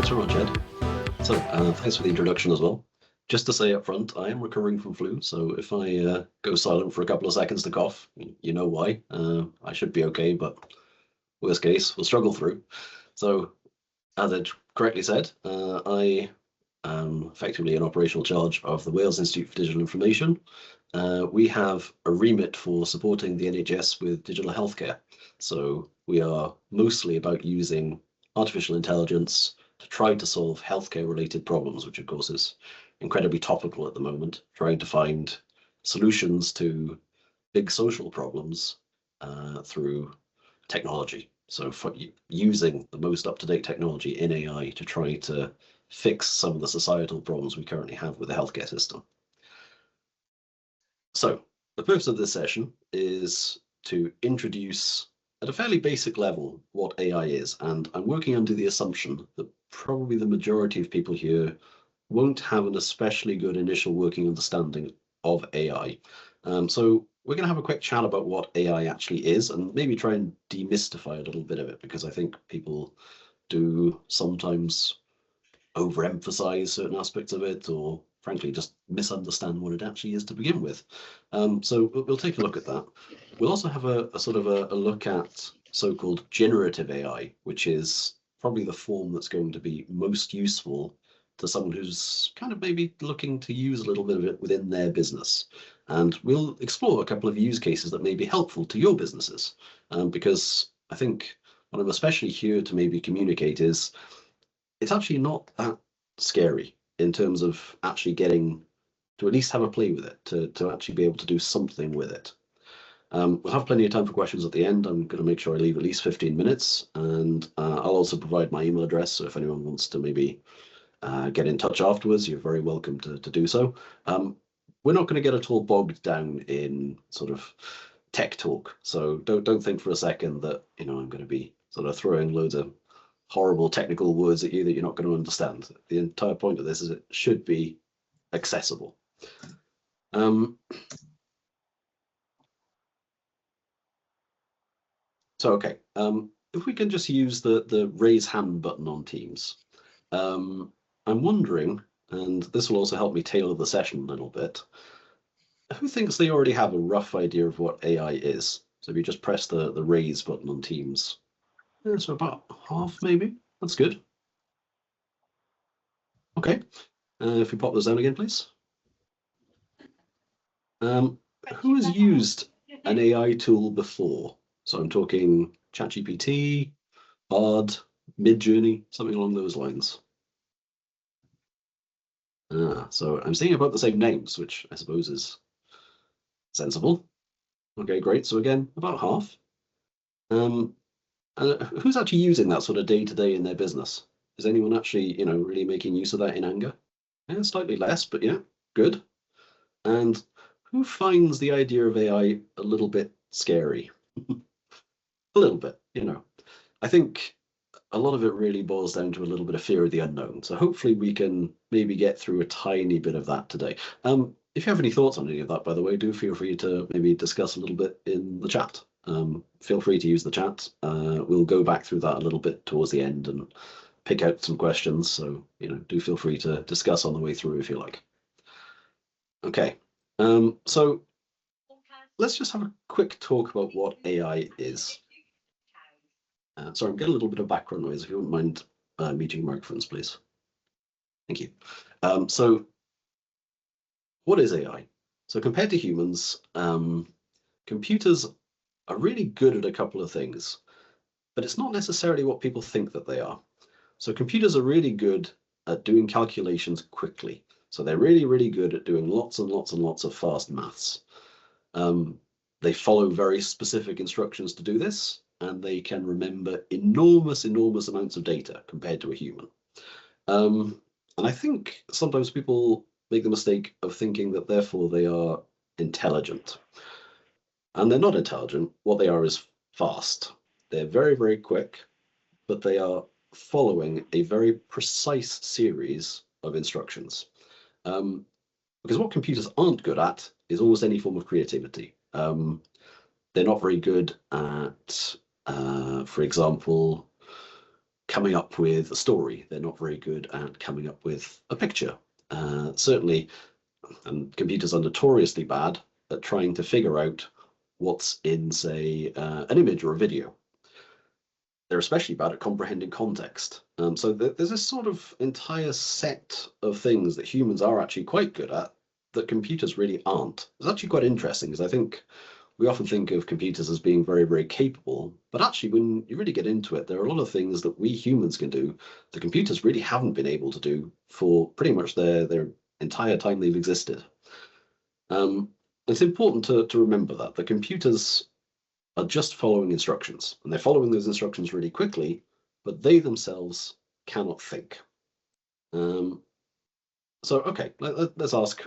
Thanks very much, Ed. So thanks for the introduction as well. Just to say up front, I am recovering from flu, so if I go silent for a couple of seconds to cough, you know why. I should be okay, but worst case, we'll struggle through. So, as Ed correctly said, I am effectively in operational charge of the Wales Institute for Digital Information. We have a remit for supporting the NHS with digital healthcare. So we are mostly about using artificial intelligence to try to solve healthcare-related problems, which of course is incredibly topical at the moment, trying to find solutions to big social problems through technology. So for using the most up-to-date technology in AI to try to fix some of the societal problems we currently have with the healthcare system. So the purpose of this session is to introduce at a fairly basic level what AI is, and I'm working under the assumption that probably the majority of people here won't have an especially good initial working understanding of AI. So we're going to have a quick chat about what AI actually is and maybe try and demystify a little bit of it, because I think people do sometimes overemphasize certain aspects of it, or frankly just misunderstand what it actually is to begin with. So we'll take a look at that. We'll also have a sort of a look at so-called generative AI, which is probably the form that's going to be most useful to someone who's kind of maybe looking to use a little bit of it within their business. And we'll explore a couple of use cases that may be helpful to your businesses, because I think what I'm especially here to maybe communicate is it's actually not that scary in terms of actually getting to at least have a play with it, to actually be able to do something with it. We'll have plenty of time for questions at the end. I'm going to make sure I leave at least 15 minutes, and I'll also provide my email address, so if anyone wants to maybe get in touch afterwards, you're very welcome to do so. We're not going to get at all bogged down in sort of tech talk, so don't think for a second that I'm going to be sort of throwing loads of horrible technical words at you that you're not going to understand. The entire point of this is it should be accessible. So okay, if we can just use the raise hand button on Teams. I'm wondering, and this will also help me tailor the session a little bit, who thinks they already have a rough idea of what AI is? So if you just press the raise button on Teams. Yeah, so about half maybe, that's good. Okay, if we pop those down again, please. Who has used an AI tool before? So I'm talking ChatGPT, Bard, Midjourney, something along those lines. So I'm seeing about the same names, which I suppose is sensible. Okay, great. So again, about half. Who's actually using that sort of day-to-day in their business? Is anyone actually, really making use of that in anger? Yeah, slightly less, but yeah, good. And who finds the idea of AI a little bit scary? A little bit, I think a lot of it really boils down to a little bit of fear of the unknown. So hopefully we can maybe get through a tiny bit of that today. If you have any thoughts on any of that, by the way, do feel free to maybe discuss a little bit in the chat. Feel free to use the chat. We'll go back through that a little bit towards the end and pick out some questions. So, do feel free to discuss on the way through if you like. Okay, so let's just have a quick talk about what AI is. Sorry, I'm getting a little bit of background noise. If you wouldn't mind muting microphones, please. Thank you. So what is AI? So compared to humans, computers are really good at a couple of things, but it's not necessarily what people think that they are. So computers are really good at doing calculations quickly. So they're really, really good at doing lots and lots and lots of fast maths. They follow very specific instructions to do this, and they can remember enormous amounts of data compared to a human. And I think sometimes people make the mistake of thinking that therefore they are intelligent. And they're not intelligent. What they are is fast. They're very, very quick, but they are following a very precise series of instructions. Because what computers aren't good at is almost any form of creativity. They're not very good at, for example, coming up with a story. They're not very good at coming up with a picture. Certainly, and computers are notoriously bad at trying to figure out what's in, say, an image or a video. They're especially bad at comprehending context. So there's this sort of entire set of things that humans are actually quite good at that computers really aren't. It's actually quite interesting because I think we often think of computers as being very, very capable, but actually when you really get into it, there are a lot of things that we humans can do that computers really haven't been able to do for pretty much their entire time they've existed. It's important to remember that the computers are just following instructions, and they're following those instructions really quickly, but they themselves cannot think. So, okay, let's ask,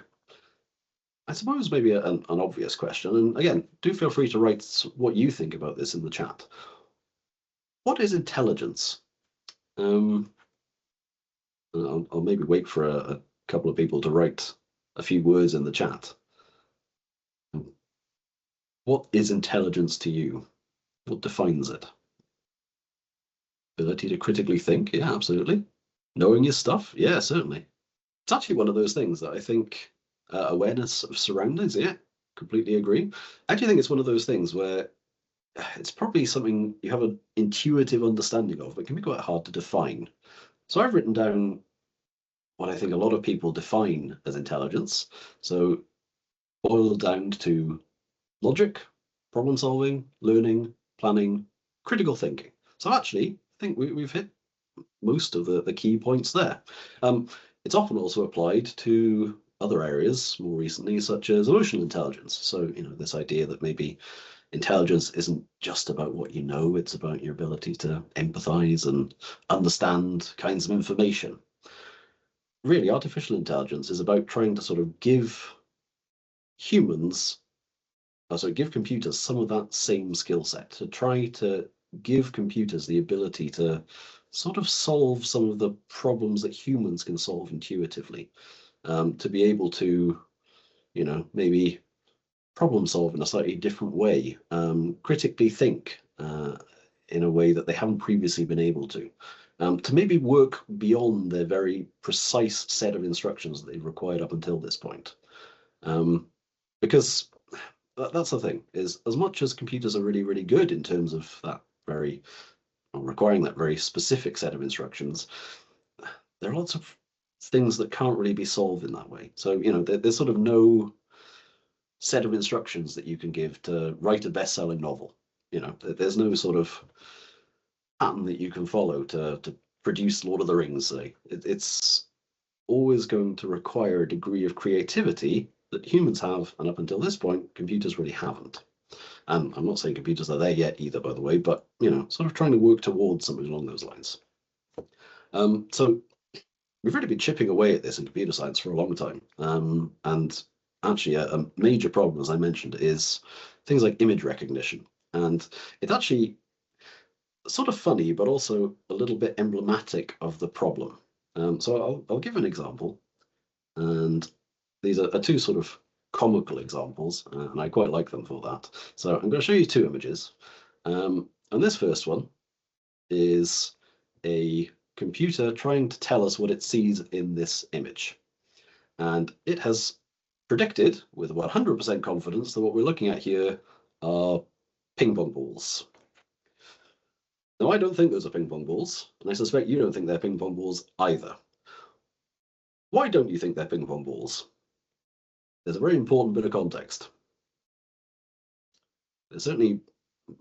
I suppose, maybe an obvious question. And again, do feel free to write what you think about this in the chat. What is intelligence? I'll maybe wait for a couple of people to write a few words in the chat. What is intelligence to you? What defines it? Ability to critically think? Yeah, absolutely. Knowing your stuff? Yeah, certainly. It's actually one of those things that I think awareness of surroundings, yeah, completely agree. I actually think it's one of those things where it's probably something you have an intuitive understanding of, but can be quite hard to define. So I've written down what I think a lot of people define as intelligence. So boiled down to logic, problem solving, learning, planning, critical thinking. So actually, I think we've hit most of the key points there. It's often also applied to other areas more recently, such as emotional intelligence. So, this idea that maybe intelligence isn't just about what you know, it's about your ability to empathize and understand kinds of information. Really, artificial intelligence is about trying to sort of give computers some of that same skill set, to try to give computers the ability to sort of solve some of the problems that humans can solve intuitively, to be able to, maybe problem solve in a slightly different way, critically think in a way that they haven't previously been able to maybe work beyond their very precise set of instructions that they've required up until this point. Because that's the thing, is as much as computers are really, really good in terms of that requiring that very specific set of instructions, there are lots of things that can't really be solved in that way. So, there's sort of no set of instructions that you can give to write a best-selling novel. There's no sort of pattern that you can follow to produce Lord of the Rings, say. It's always going to require a degree of creativity that humans have, and up until this point, computers really haven't. And I'm not saying computers are there yet either, by the way, but, sort of trying to work towards something along those lines. So we've really been chipping away at this in computer science for a long time. And actually, a major problem, as I mentioned, is things like image recognition. And it's actually sort of funny, but also a little bit emblematic of the problem. So I'll give an example. And these are two sort of comical examples, and I quite like them for that. So I'm going to show you two images. And this first one is a computer trying to tell us what it sees in this image. And it has predicted with 100% confidence that what we're looking at here are ping pong balls. Now, I don't think those are ping pong balls, and I suspect you don't think they're ping pong balls either. Why don't you think they're ping pong balls? There's a very important bit of context. They're certainly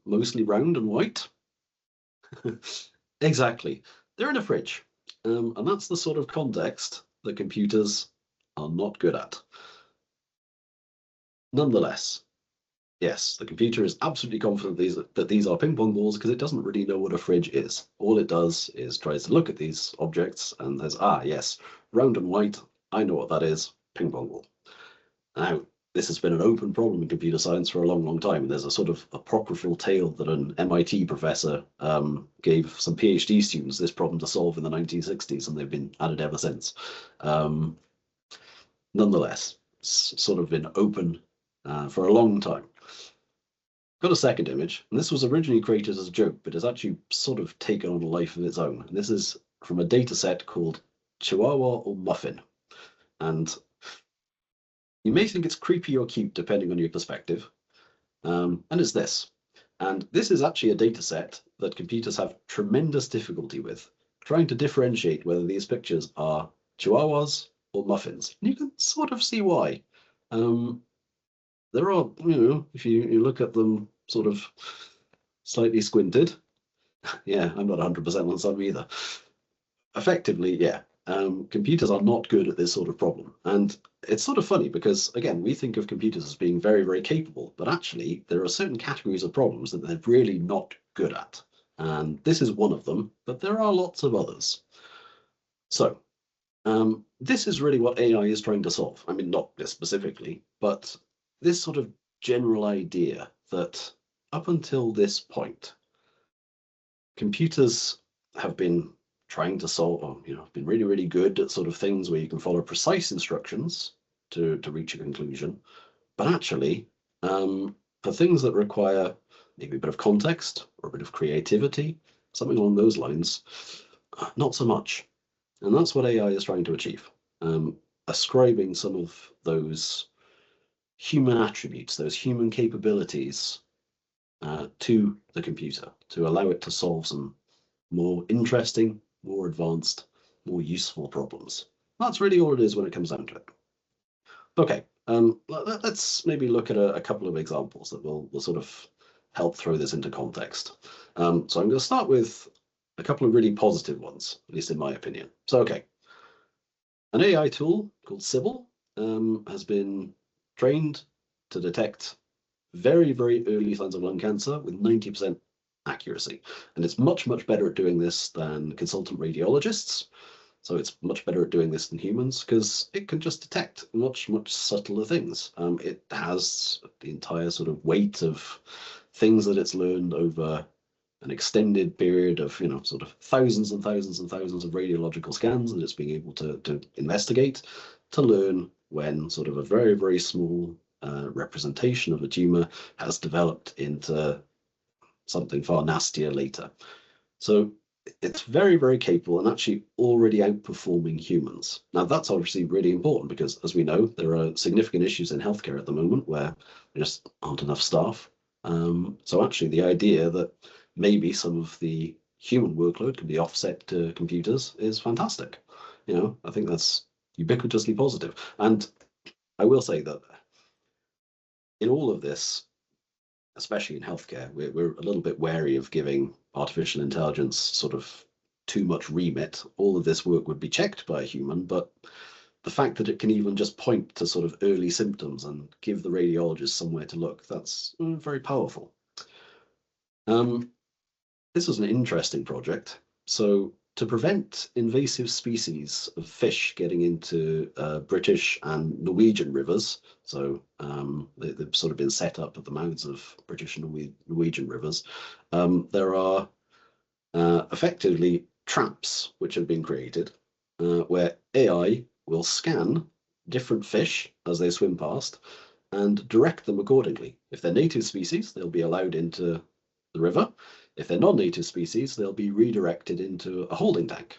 mostly round and white. Exactly. They're in a fridge. And that's the sort of context that computers are not good at. Nonetheless, yes, the computer is absolutely confident that these are ping pong balls because it doesn't really know what a fridge is. All it does is tries to look at these objects and says, yes, round and white, I know what that is, ping pong ball. Now, this has been an open problem in computer science for a long, long time. There's a sort of apocryphal tale that an MIT professor gave some PhD students this problem to solve in the 1960s, and they've been at it ever since. Nonetheless, it's sort of been open for a long time. Got a second image, and this was originally created as a joke, but it's actually sort of taken on a life of its own. And this is from a data set called Chihuahua or Muffin. And you may think it's creepy or cute depending on your perspective. And it's this. And this is actually a data set that computers have tremendous difficulty with, trying to differentiate whether these pictures are chihuahuas or muffins. And you can sort of see why. There are, if you look at them sort of slightly squinted, yeah, I'm not 100% on some either. Effectively, yeah, computers are not good at this sort of problem. And it's sort of funny because, again, we think of computers as being very, very capable, but actually there are certain categories of problems that they're really not good at. And this is one of them, but there are lots of others. So this is really what AI is trying to solve. I mean, not this specifically, but this sort of general idea that up until this point, computers have been trying to solve, or been really, really good at sort of things where you can follow precise instructions to reach a conclusion. But actually, for things that require maybe a bit of context or a bit of creativity, something along those lines, not so much. And that's what AI is trying to achieve, ascribing some of those human attributes, those human capabilities to the computer to allow it to solve some more interesting, more advanced, more useful problems. That's really all it is when it comes down to it. Okay, let's maybe look at a couple of examples that will sort of help throw this into context. So I'm going to start with a couple of really positive ones, at least in my opinion. So, okay, an AI tool called Sybil has been trained to detect very, very early signs of lung cancer with 90% accuracy. And it's much, much better at doing this than consultant radiologists. So it's much better at doing this than humans because it can just detect much, much subtler things. It has the entire sort of weight of things that it's learned over an extended period of, sort of thousands and thousands and thousands of radiological scans that it's being able to investigate to learn when sort of a very, very small representation of a tumor has developed into something far nastier later. So it's very, very capable and actually already outperforming humans. Now, that's obviously really important because, as we know, there are significant issues in healthcare at the moment where there just aren't enough staff. So actually, the idea that maybe some of the human workload can be offset to computers is fantastic. I think that's ubiquitously positive. And I will say that in all of this, especially in healthcare, we're a little bit wary of giving artificial intelligence sort of too much remit. All of this work would be checked by a human, but the fact that it can even just point to sort of early symptoms and give the radiologist somewhere to look, that's very powerful. This was an interesting project. So to prevent invasive species of fish getting into British and Norwegian rivers, so they've sort of been set up at the mouths of British and Norwegian rivers, there are effectively traps which have been created where AI will scan different fish as they swim past and direct them accordingly. If they're native species, they'll be allowed into the river. If they're non-native species, they'll be redirected into a holding tank.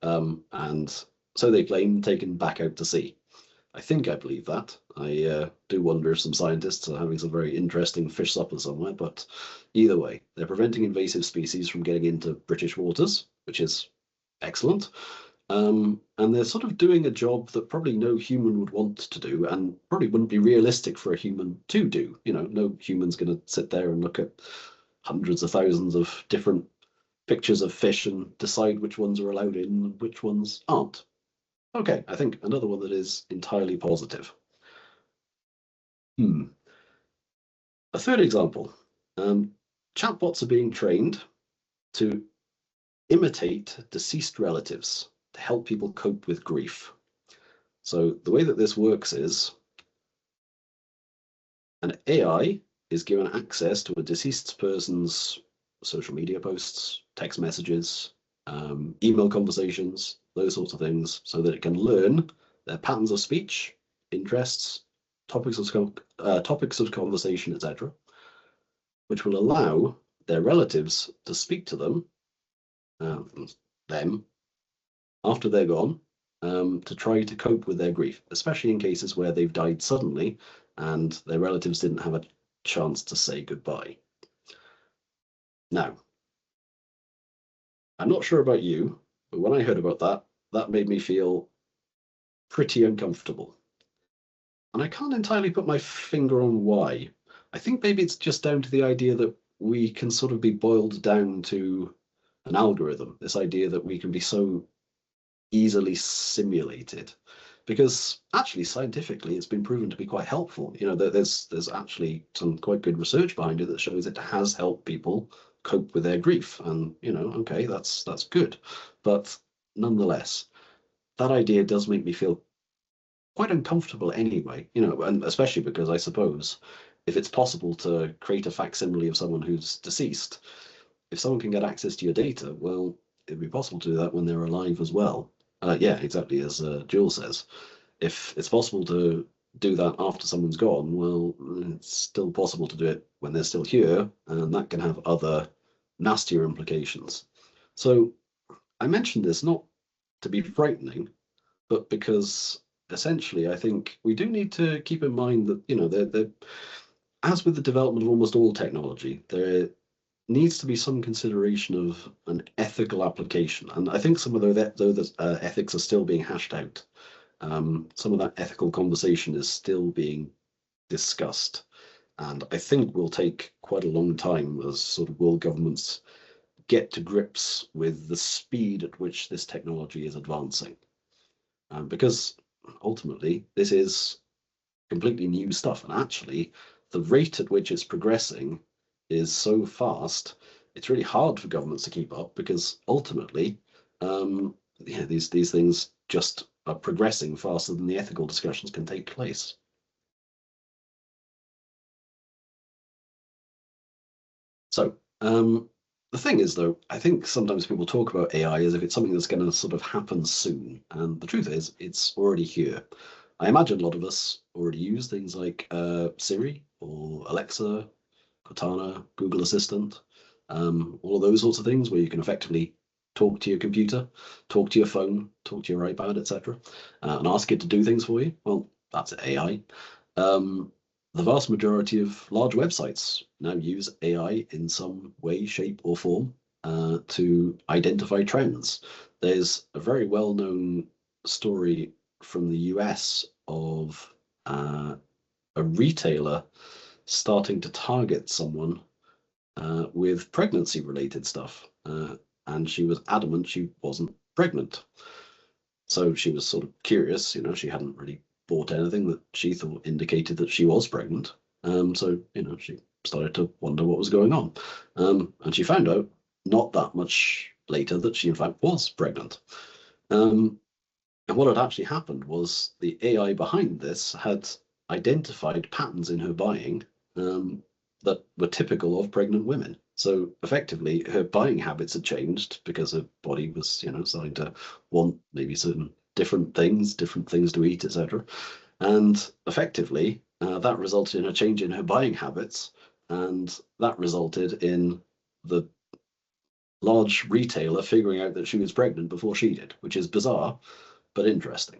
And so they claim taken back out to sea. I believe that. I do wonder if some scientists are having some very interesting fish supper somewhere, but either way, they're preventing invasive species from getting into British waters, which is excellent. And they're sort of doing a job that probably no human would want to do and probably wouldn't be realistic for a human to do. No human's going to sit there and look at hundreds of thousands of different pictures of fish and decide which ones are allowed in and which ones aren't. Okay, I think another one that is entirely positive. A third example, chatbots are being trained to imitate deceased relatives to help people cope with grief. So the way that this works is an AI is given access to a deceased person's social media posts, text messages, email conversations, those sorts of things, so that it can learn their patterns of speech, interests, topics of conversation, etc. which will allow their relatives to speak to them after they're gone, to try to cope with their grief, especially in cases where they've died suddenly and their relatives didn't have a chance to say goodbye. Now, I'm not sure about you, but when I heard about that, that made me feel pretty uncomfortable. And I can't entirely put my finger on why. I think maybe it's just down to the idea that we can sort of be boiled down to an algorithm, this idea that we can be so easily simulated, because actually scientifically it's been proven to be quite helpful. There's actually some quite good research behind it that shows it has helped people cope with their grief, and okay, that's good. But nonetheless, that idea does make me feel quite uncomfortable anyway, and especially because I suppose if it's possible to create a facsimile of someone who's deceased, if someone can get access to your data, well, it'd be possible to do that when they're alive as well. Yeah, exactly as Jules says. If it's possible to do that after someone's gone, well, it's still possible to do it when they're still here, and that can have other nastier implications. So I mentioned this not to be frightening, but because essentially I think we do need to keep in mind that, as with the development of almost all technology, there needs to be some consideration of an ethical application. And I think some of those ethics are still being hashed out. Some of that ethical conversation is still being discussed. And I think will take quite a long time as sort of world governments get to grips with the speed at which this technology is advancing. Because ultimately, this is completely new stuff. And actually, the rate at which it's progressing is so fast, it's really hard for governments to keep up, because ultimately, these things just are progressing faster than the ethical discussions can take place. So the thing is, though, I think sometimes people talk about AI as if it's something that's going to sort of happen soon. And the truth is, it's already here. I imagine a lot of us already use things like Siri or Alexa, Cortana, Google Assistant, all of those sorts of things where you can effectively talk to your computer, talk to your phone, talk to your iPad, etc., and ask it to do things for you. Well, that's AI. The vast majority of large websites now use AI in some way, shape, or form to identify trends. There's a very well-known story from the US of a retailer starting to target someone with pregnancy-related stuff, and she was adamant she wasn't pregnant. So she was sort of curious, she hadn't really bought anything that she thought indicated that she was pregnant. So, she started to wonder what was going on. And she found out not that much later that she in fact was pregnant. And what had actually happened was the AI behind this had identified patterns in her buying that were typical of pregnant women. So effectively, her buying habits had changed because her body was, starting to want maybe certain different things to eat, etc. And effectively, that resulted in a change in her buying habits, and that resulted in the large retailer figuring out that she was pregnant before she did, which is bizarre, but interesting.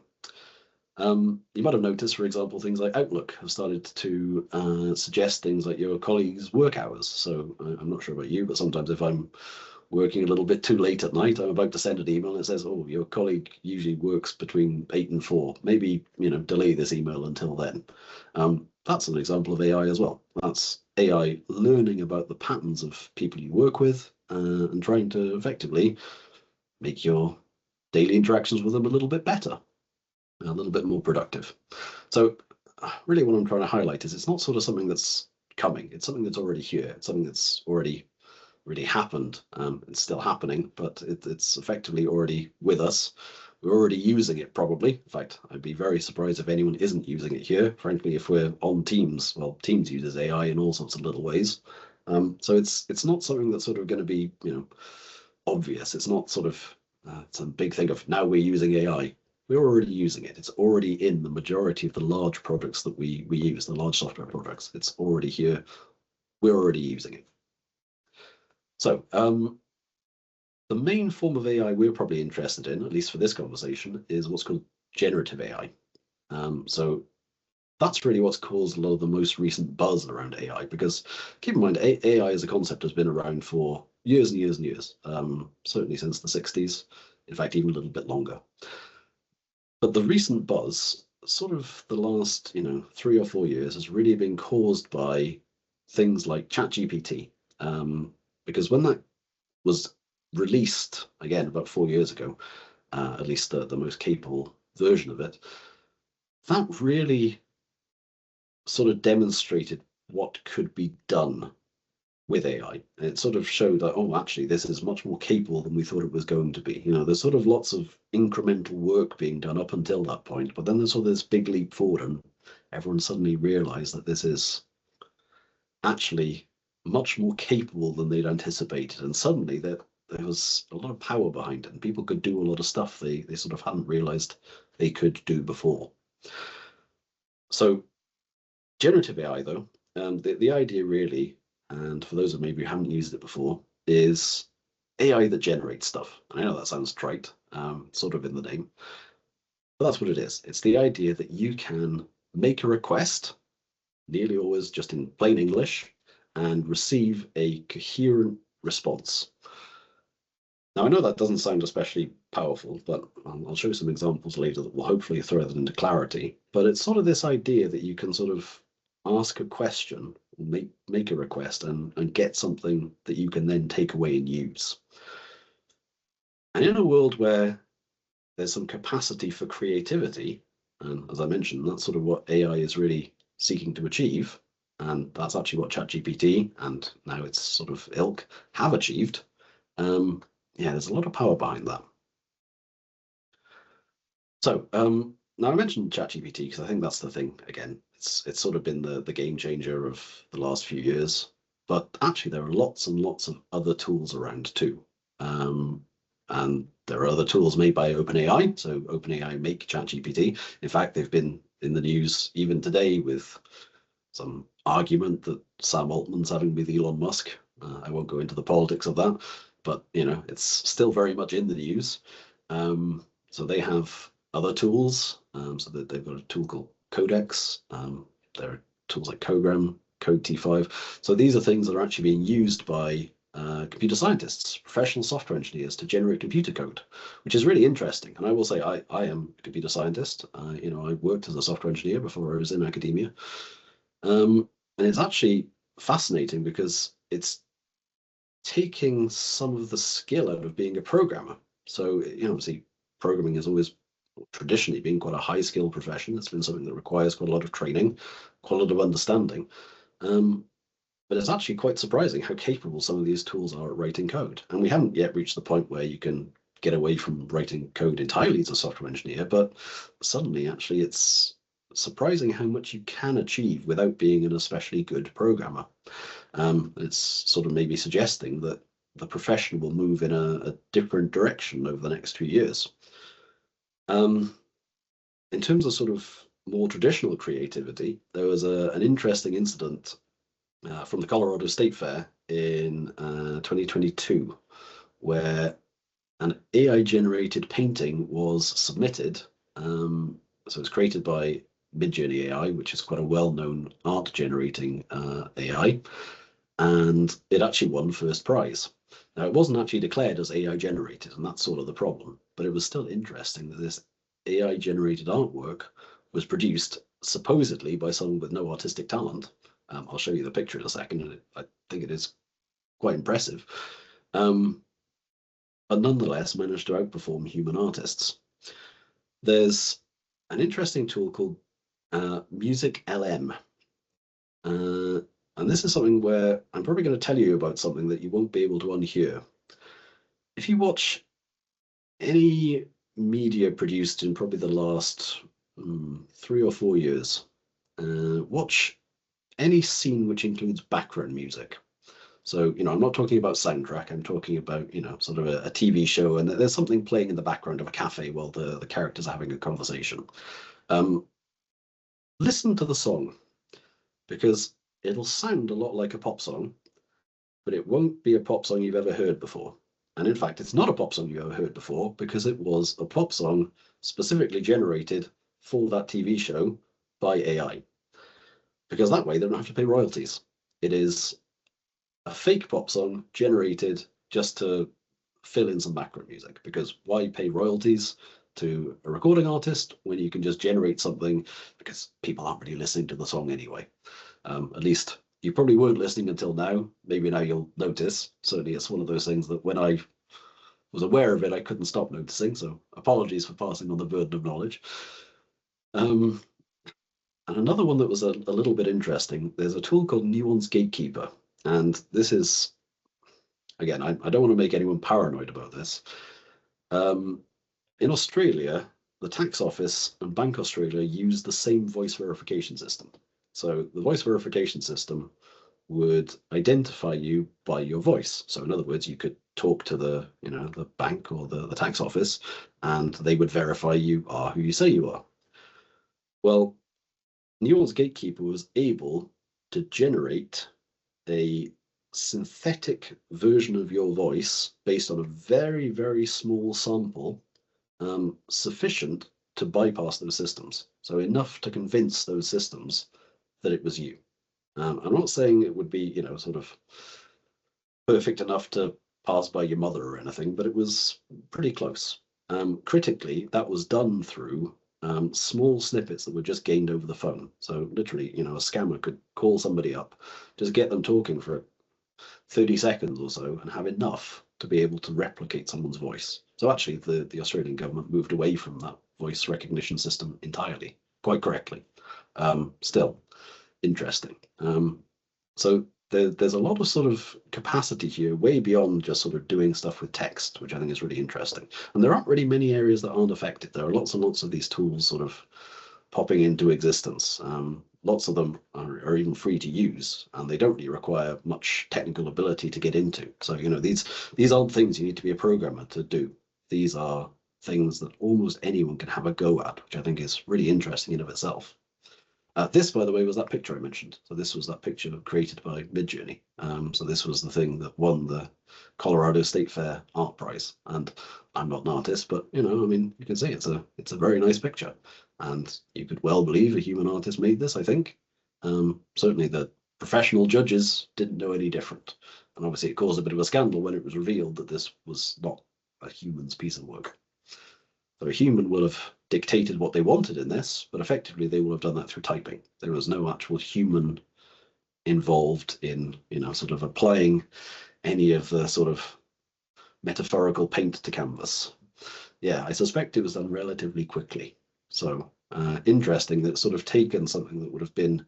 You might have noticed, for example, things like Outlook have started to suggest things like your colleagues' work hours. So I'm not sure about you, but sometimes if I'm working a little bit too late at night, I'm about to send an email and it says, oh, your colleague usually works between 8 and 4. Maybe, delay this email until then. That's an example of AI as well. That's AI learning about the patterns of people you work with and trying to effectively make your daily interactions with them a little bit better, a little bit more productive. So really what I'm trying to highlight is it's not sort of something that's coming. It's something that's already here. It's something that's already happened. It's still happening, but it's effectively already with us. We're already using it probably. In fact, I'd be very surprised if anyone isn't using it here. Frankly, if we're on Teams, well, Teams uses AI in all sorts of little ways. So it's not something that's sort of going to be, obvious. It's not sort of some big thing of now we're using AI. We're already using it. It's already in the majority of the large products that we use, the large software products. It's already here, we're already using it. So the main form of AI we're probably interested in, at least for this conversation, is what's called generative AI. So that's really what's caused a lot of the most recent buzz around AI, because keep in mind, AI as a concept has been around for years and years and years, certainly since the 60s, in fact, even a little bit longer. But the recent buzz, sort of the last, 3 or 4 years, has really been caused by things like ChatGPT, because when that was released, again, about 4 years ago, at least the most capable version of it, that really sort of demonstrated what could be done with AI. And it sort of showed that, oh, actually, this is much more capable than we thought it was going to be. There's sort of lots of incremental work being done up until that point, but then there's sort of this big leap forward, and everyone suddenly realized that this is actually much more capable than they'd anticipated. And suddenly there was a lot of power behind it, and people could do a lot of stuff they sort of hadn't realized they could do before. So generative AI, though, the idea really, and for those of maybe who haven't used it before, is AI that generates stuff. And I know that sounds trite, sort of in the name, but that's what it is. It's the idea that you can make a request, nearly always just in plain English, and receive a coherent response. Now, I know that doesn't sound especially powerful, but I'll show some examples later that will hopefully throw that into clarity. But it's sort of this idea that you can sort of ask a question, make a request, and get something that you can then take away and use. And in a world where there's some capacity for creativity, and as I mentioned, that's sort of what AI is really seeking to achieve, and that's actually what ChatGPT and now its sort of ilk have achieved. Yeah, there's a lot of power behind that. So now I mentioned ChatGPT because I think that's the thing. Again, it's sort of been the game changer of the last few years. But actually, there are lots and lots of other tools around too. And there are other tools made by OpenAI. So OpenAI make ChatGPT. In fact, they've been in the news even today with some argument that Sam Altman's having with Elon Musk. I won't go into the politics of that, but it's still very much in the news. So they have other tools. So that they've got a tool called Codex. There are tools like Cogram, Code T5. So these are things that are actually being used by computer scientists, professional software engineers to generate computer code, which is really interesting. And I will say I am a computer scientist. I worked as a software engineer before I was in academia. And it's actually fascinating because it's taking some of the skill out of being a programmer. So, obviously, programming has always traditionally been quite a high skill profession. It's been something that requires quite a lot of training, quite a lot of understanding. But it's actually quite surprising how capable some of these tools are at writing code. And we haven't yet reached the point where you can get away from writing code entirely as a software engineer, but suddenly, actually, it's surprising how much you can achieve without being an especially good programmer. It's sort of maybe suggesting that the profession will move in a different direction over the next few years. In terms of sort of more traditional creativity, there was an interesting incident from the Colorado State Fair in 2022, where an AI-generated painting was submitted. So it was created by Midjourney AI, which is quite a well-known art-generating AI, and it actually won first prize. Now, it wasn't actually declared as AI-generated, and that's sort of the problem, but it was still interesting that this AI-generated artwork was produced supposedly by someone with no artistic talent. I'll show you the picture in a second, and I think it is quite impressive. But nonetheless managed to outperform human artists. There's an interesting tool called Music LM. And this is something where I'm probably going to tell you about something that you won't be able to unhear. If you watch any media produced in probably the last 3 or 4 years, watch any scene which includes background music. So, I'm not talking about soundtrack, I'm talking about, sort of a TV show, and there's something playing in the background of a cafe while the characters are having a conversation. Listen to the song, because it'll sound a lot like a pop song, but it won't be a pop song you've ever heard before. And in fact, it's not a pop song you've ever heard before because it was a pop song specifically generated for that TV show by AI. Because that way they don't have to pay royalties. It is a fake pop song generated just to fill in some background music. Because why pay royalties to a recording artist when you can just generate something? Because people aren't really listening to the song anyway. At least you probably weren't listening until now. Maybe now you'll notice. Certainly, it's one of those things that when I was aware of it, I couldn't stop noticing. So apologies for passing on the burden of knowledge. And another one that was a little bit interesting, there's a tool called Nuance Gatekeeper. And this is, again, I don't want to make anyone paranoid about this. In Australia, the tax office and Bank Australia use the same voice verification system. So the voice verification system would identify you by your voice. So in other words, you could talk to the bank or the tax office, and they would verify you are who you say you are. Well, Nuance Gatekeeper was able to generate a synthetic version of your voice based on a very, very small sample, sufficient to bypass those systems. So enough to convince those systems that it was you. I'm not saying it would be, sort of perfect enough to pass by your mother or anything, but it was pretty close. Critically, that was done through small snippets that were just gained over the phone. So literally, a scammer could call somebody up, just get them talking for 30 seconds or so and have enough to be able to replicate someone's voice. So actually, the Australian government moved away from that voice recognition system entirely, quite correctly. Still interesting. So there's a lot of sort of capacity here, way beyond just sort of doing stuff with text, which I think is really interesting. And there aren't really many areas that aren't affected. There are lots and lots of these tools sort of popping into existence. Lots of them are even free to use, and they don't really require much technical ability to get into. So, these aren't things you need to be a programmer to do. These are things that almost anyone can have a go at, which I think is really interesting in of itself. This, by the way, was that picture I mentioned. So this was that picture created by Midjourney. So this was the thing that won the Colorado State Fair Art Prize. And I'm not an artist, but I mean, you can see it's a very nice picture, and you could well believe a human artist made this. I think certainly the professional judges didn't know any different, and obviously it caused a bit of a scandal when it was revealed that this was not a human's piece of work. So a human will have dictated what they wanted in this, but effectively they will have done that through typing. There was no actual human involved in, sort of applying any of the sort of metaphorical paint to canvas. Yeah, I suspect it was done relatively quickly. So interesting that it's sort of taken something that would have been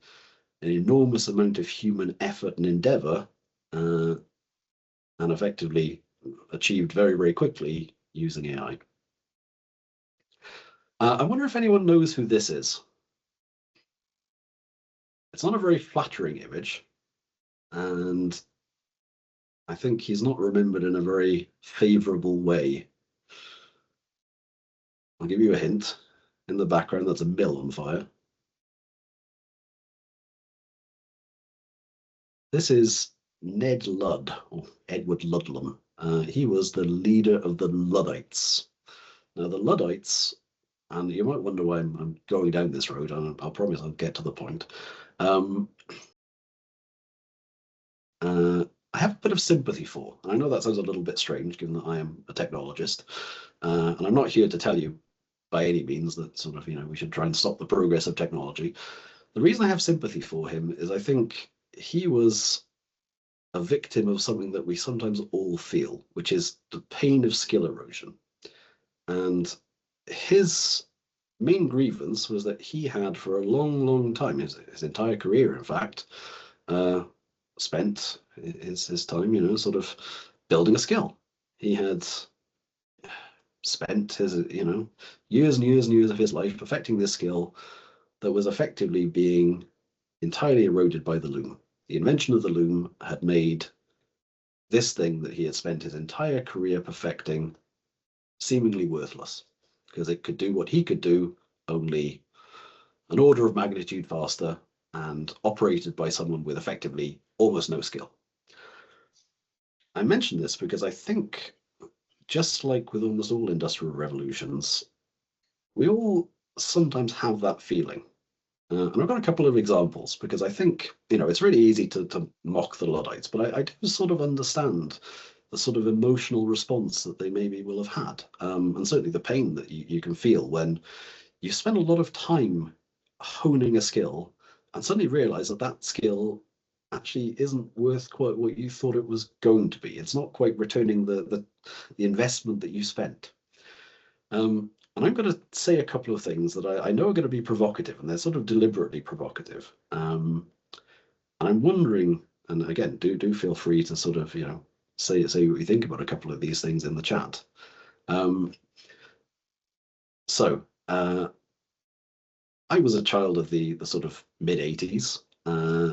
an enormous amount of human effort and endeavor, and effectively achieved very, very quickly using AI. I wonder if anyone knows who this is. It's not a very flattering image, and I think he's not remembered in a very favorable way. I'll give you a hint. In the background, that's a mill on fire. This is Ned Ludd, or Edward Ludlam. He was the leader of the Luddites. Now, the Luddites, and you might wonder why I'm going down this road, and I'll promise I'll get to the point. I have a bit of sympathy for, and I know that sounds a little bit strange given that I am a technologist, and I'm not here to tell you by any means that sort of, we should try and stop the progress of technology. The reason I have sympathy for him is I think he was a victim of something that we sometimes all feel, which is the pain of skill erosion. And his main grievance was that he had, for a long, long time, his entire career, in fact, spent his time, sort of building a skill. He had spent his, years and years and years of his life perfecting this skill that was effectively being entirely eroded by the loom. The invention of the loom had made this thing that he had spent his entire career perfecting seemingly worthless, because it could do what he could do, only an order of magnitude faster and operated by someone with effectively almost no skill. I mention this because I think, just like with almost all industrial revolutions, we all sometimes have that feeling. And I've got a couple of examples because I think, it's really easy to mock the Luddites, but I do sort of understand the sort of emotional response that they maybe will have had. And certainly the pain that you can feel when you spend a lot of time honing a skill and suddenly realize that that skill actually isn't worth quite what you thought it was going to be. It's not quite returning the investment that you spent. And I'm going to say a couple of things that I know are going to be provocative, and they're sort of deliberately provocative. And I'm wondering, and again, do feel free to sort of, say what you think about a couple of these things in the chat. I was a child of the sort of mid-80s.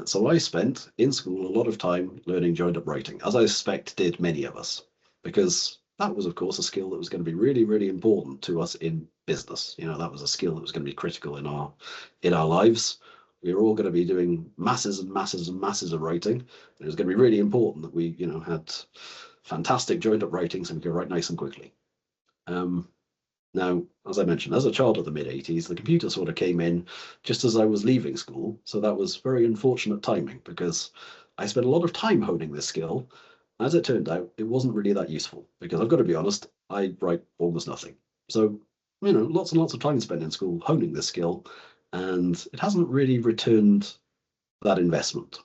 So I spent in school a lot of time learning joined-up writing, as I suspect did many of us, because that was, of course, a skill that was going to be really, really important to us in business. That was a skill that was going to be critical in our lives. We were all going to be doing masses and masses and masses of writing. And it was going to be really important that we, had fantastic joined-up writing so we could write nice and quickly. Now, as I mentioned, as a child of the mid-80s, the computer sort of came in just as I was leaving school. So that was very unfortunate timing because I spent a lot of time honing this skill. As it turned out, it wasn't really that useful because I've got to be honest, I write almost nothing. So, lots and lots of time spent in school honing this skill, and it hasn't really returned that investment.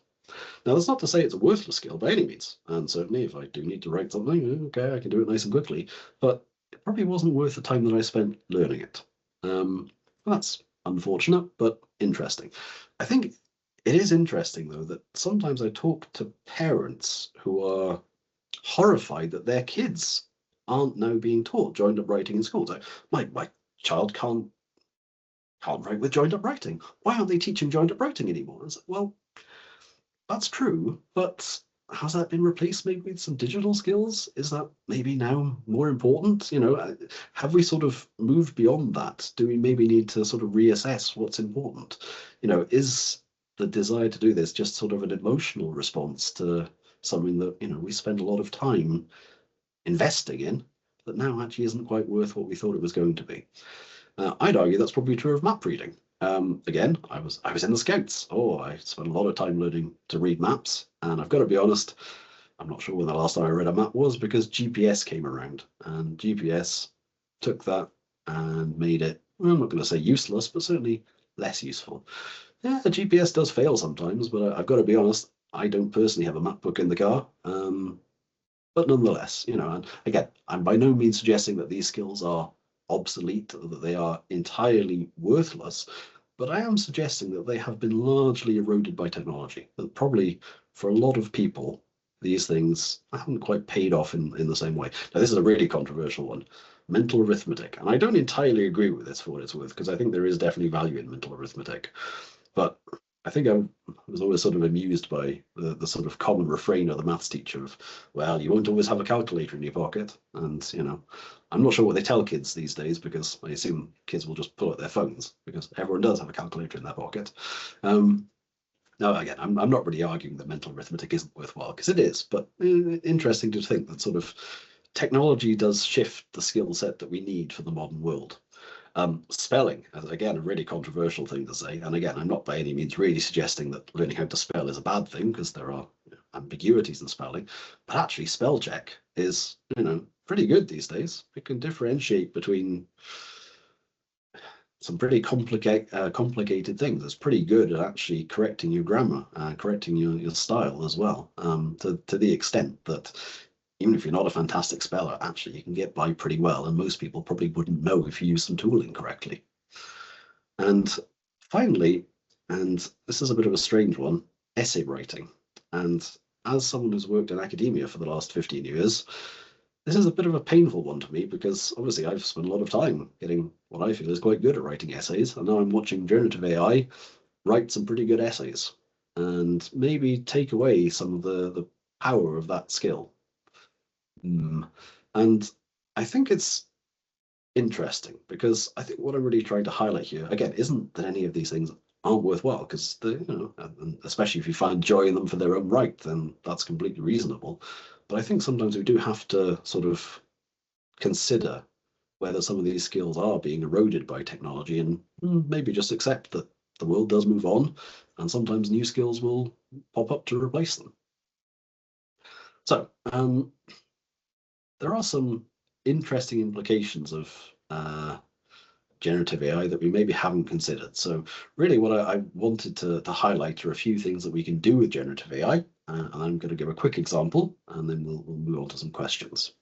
Now, that's not to say it's a worthless skill by any means. And certainly if I do need to write something, okay, I can do it nice and quickly. But it probably wasn't worth the time that I spent learning it. That's unfortunate, but interesting. I think it is interesting, though, that sometimes I talk to parents who are horrified that their kids aren't now being taught joined-up writing in school. So my child can't write with joined-up writing. Why aren't they teaching joined-up writing anymore? It's like, well, that's true, but has that been replaced maybe with some digital skills? Is that maybe now more important? Have we sort of moved beyond that? Do we maybe need to sort of reassess what's important? Is the desire to do this just sort of an emotional response to something that, we spend a lot of time investing in that now actually isn't quite worth what we thought it was going to be? I'd argue that's probably true of map reading. Again, I was in the Scouts. I spent a lot of time learning to read maps, and I've got to be honest, I'm not sure when the last time I read a map was because GPS came around, and GPS took that and made it, well, I'm not going to say useless, but certainly less useful. Yeah, the GPS does fail sometimes, but I've got to be honest, I don't personally have a map book in the car. But nonetheless, and again, I'm by no means suggesting that these skills are obsolete, that they are entirely worthless, but I am suggesting that they have been largely eroded by technology. That probably for a lot of people, these things haven't quite paid off in the same way. Now, this is a really controversial one. Mental arithmetic. And I don't entirely agree with this for what it's worth, because I think there is definitely value in mental arithmetic. But I think I was always sort of amused by the sort of common refrain of the maths teacher of, well, you won't always have a calculator in your pocket. And, I'm not sure what they tell kids these days, because I assume kids will just pull out their phones because everyone does have a calculator in their pocket. Now, again, I'm not really arguing that mental arithmetic isn't worthwhile, because it is, but interesting to think that sort of technology does shift the skill set that we need for the modern world. Spelling, again, a really controversial thing to say. And again, I'm not by any means really suggesting that learning how to spell is a bad thing, because there are ambiguities in spelling. But actually, spell check is, pretty good these days. It can differentiate between some pretty complicated things. It's pretty good at actually correcting your grammar, correcting your style as well, to the extent that even if you're not a fantastic speller, actually you can get by pretty well, and most people probably wouldn't know if you use some tooling correctly. And finally, and this is a bit of a strange one, essay writing. And as someone who's worked in academia for the last 15 years, this is a bit of a painful one to me, because obviously I've spent a lot of time getting what I feel is quite good at writing essays, and now I'm watching generative AI write some pretty good essays and maybe take away some of the power of that skill. And I think it's interesting, because I think what I'm really trying to highlight here, again, isn't that any of these things aren't worthwhile, because and especially if you find joy in them for their own right, then that's completely reasonable. But I think sometimes we do have to sort of consider whether some of these skills are being eroded by technology, and maybe just accept that the world does move on, and sometimes new skills will pop up to replace them. So there are some interesting implications of generative AI that we maybe haven't considered. So really what I wanted to highlight are a few things that we can do with generative AI, and I'm going to give a quick example, and then we'll move on to some questions.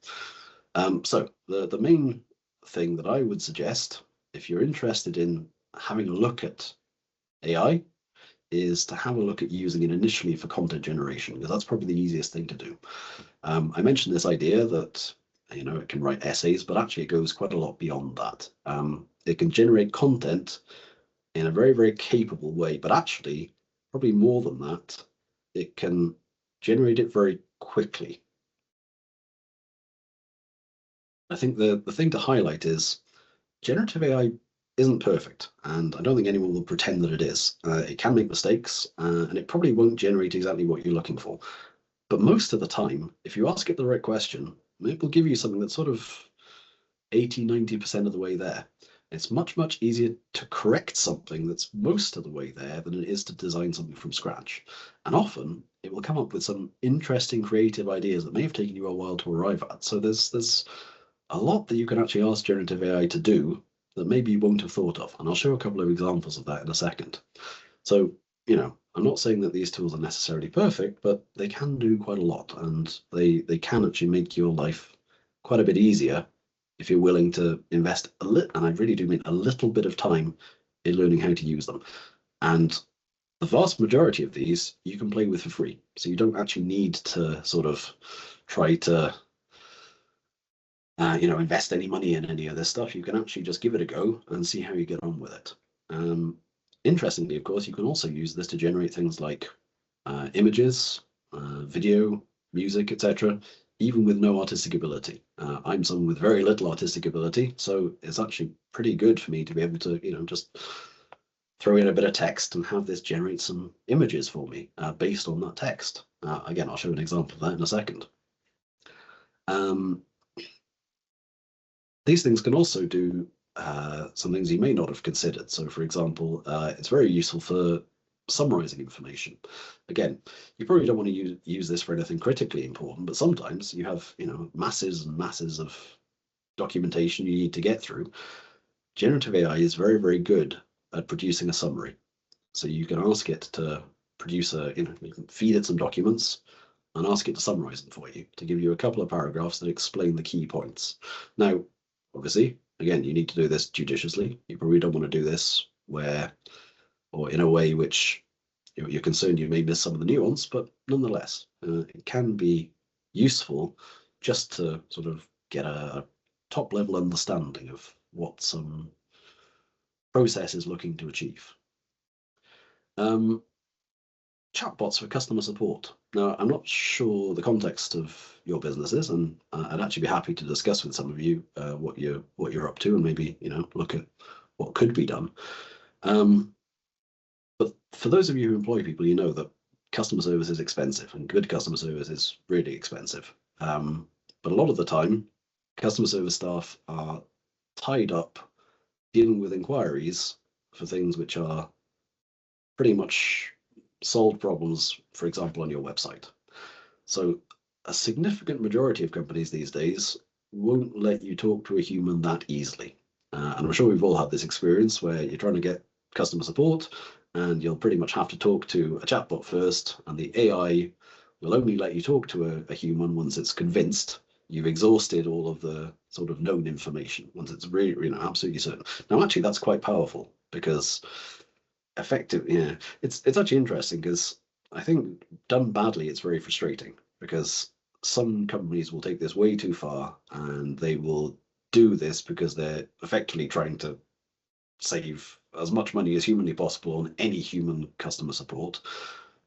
So the main thing that I would suggest, if you're interested in having a look at AI, is to have a look at using it initially for content generation, because that's probably the easiest thing to do. I mentioned this idea that it can write essays, but actually it goes quite a lot beyond that. It can generate content in a very, very capable way, but actually, probably more than that, it can generate it very quickly. I think the thing to highlight is generative AI isn't perfect, and I don't think anyone will pretend that it is. It can make mistakes, and it probably won't generate exactly what you're looking for. But most of the time, if you ask it the right question, it will give you something that's sort of 80, 90% of the way there. It's much, much easier to correct something that's most of the way there than it is to design something from scratch. And often it will come up with some interesting creative ideas that may have taken you a while to arrive at. So there's a lot that you can actually ask generative AI to do that maybe you won't have thought of. And I'll show a couple of examples of that in a second. So, I'm not saying that these tools are necessarily perfect, but they can do quite a lot, and they can actually make your life quite a bit easier if you're willing to invest a little, and I really do mean a little bit of time in learning how to use them. And the vast majority of these you can play with for free. So you don't actually need to sort of try to invest any money in any of this stuff. You can actually just give it a go and see how you get on with it. Interestingly, of course, you can also use this to generate things like images, video, music, etc., even with no artistic ability. I'm someone with very little artistic ability, so it's actually pretty good for me to be able to, just throw in a bit of text and have this generate some images for me based on that text. Again, I'll show an example of that in a second. These things can also do some things you may not have considered. So, for example, it's very useful for summarizing information. Again, you probably don't want to use this for anything critically important, but sometimes you have, masses and masses of documentation you need to get through. Generative AI is very, very good at producing a summary. So you can ask it to produce you can feed it some documents and ask it to summarize them for you, to give you a couple of paragraphs that explain the key points. Now, obviously, again, you need to do this judiciously. You probably don't want to do this or in a way which you're concerned you may miss some of the nuance, but nonetheless, it can be useful just to sort of get a top level understanding of what some process is looking to achieve. Chatbots for customer support. Now, I'm not sure the context of your businesses, and I'd actually be happy to discuss with some of you what you're up to, and maybe look at what could be done. But for those of you who employ people, you know that customer service is expensive, and good customer service is really expensive. But a lot of the time, customer service staff are tied up dealing with inquiries for things which are pretty much solved problems, for example, on your website. So a significant majority of companies these days won't let you talk to a human that easily. And I'm sure we've all had this experience where you're trying to get customer support and you'll pretty much have to talk to a chatbot first, and the AI will only let you talk to a human once it's convinced you've exhausted all of the sort of known information, once it's really, absolutely certain. Now, actually, that's quite powerful, because it's actually interesting, because I think done badly, it's very frustrating, because some companies will take this way too far, and they will do this because they're effectively trying to save as much money as humanly possible on any human customer support.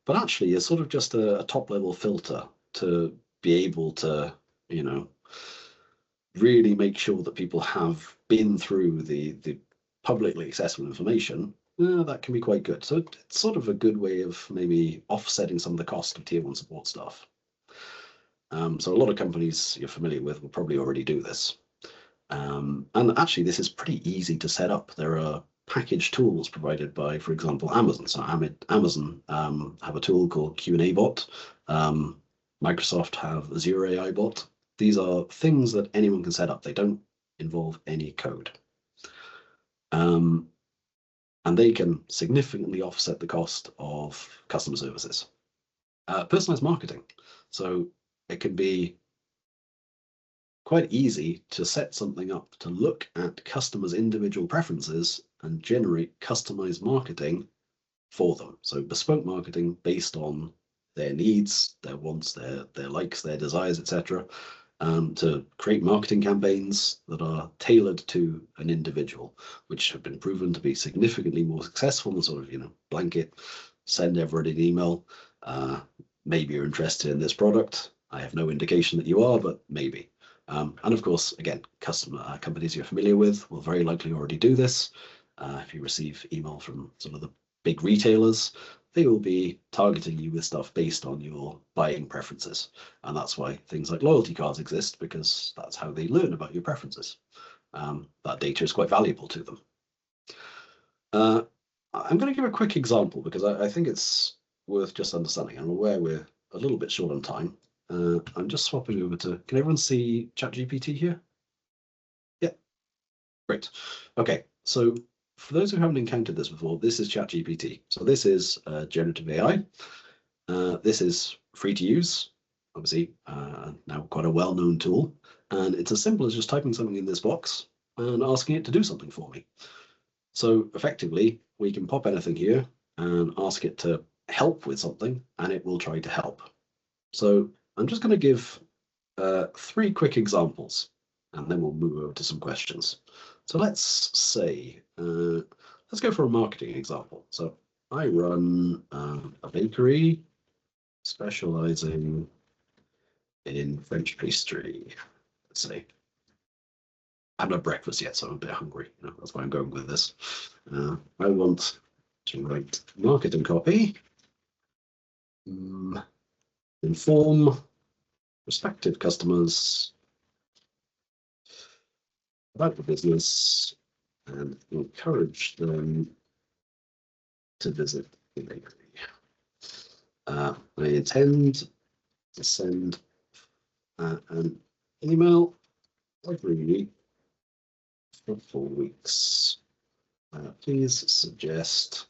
But actually, it's sort of just a top level filter to be able to, really make sure that people have been through the publicly accessible information that can be quite good. So it's sort of a good way of maybe offsetting some of the cost of tier 1 support staff. So a lot of companies you're familiar with will probably already do this. And actually, this is pretty easy to set up. There are package tools provided by, for example, Amazon. So Amazon have a tool called Q&A bot. Microsoft have Azure AI bot. These are things that anyone can set up. They don't involve any code. And they can significantly offset the cost of customer services. Personalized marketing. So it can be quite easy to set something up to look at customers' individual preferences and generate customized marketing for them. So bespoke marketing based on their needs, their wants, their likes, their desires, etc. To create marketing campaigns that are tailored to an individual, which have been proven to be significantly more successful than sort of, blanket, send everybody an email. Maybe you're interested in this product. I have no indication that you are, but maybe. And of course, again, companies you're familiar with will very likely already do this. If you receive email from some of the big retailers, they will be targeting you with stuff based on your buying preferences. And that's why things like loyalty cards exist, because that's how they learn about your preferences. That data is quite valuable to them. I'm going to give a quick example because I think it's worth just understanding. I'm aware we're a little bit short on time. I'm just swapping over to, can everyone see ChatGPT here? Yeah, great. Okay, so for those who haven't encountered this before, this is ChatGPT. So this is generative AI. This is free to use, obviously, now quite a well-known tool. And it's as simple as just typing something in this box and asking it to do something for me. So effectively, we can pop anything here and ask it to help with something, and it will try to help. So I'm just going to give 3 quick examples, and then we'll move over to some questions. So let's say, let's go for a marketing example. So I run a bakery specializing in French pastry. Let's say I haven't had breakfast yet, so I'm a bit hungry. That's why I'm going with this. I want to write marketing copy, inform prospective customers about the business, and encourage them to visit the bakery. I intend to send an email every week for 4 weeks. Please suggest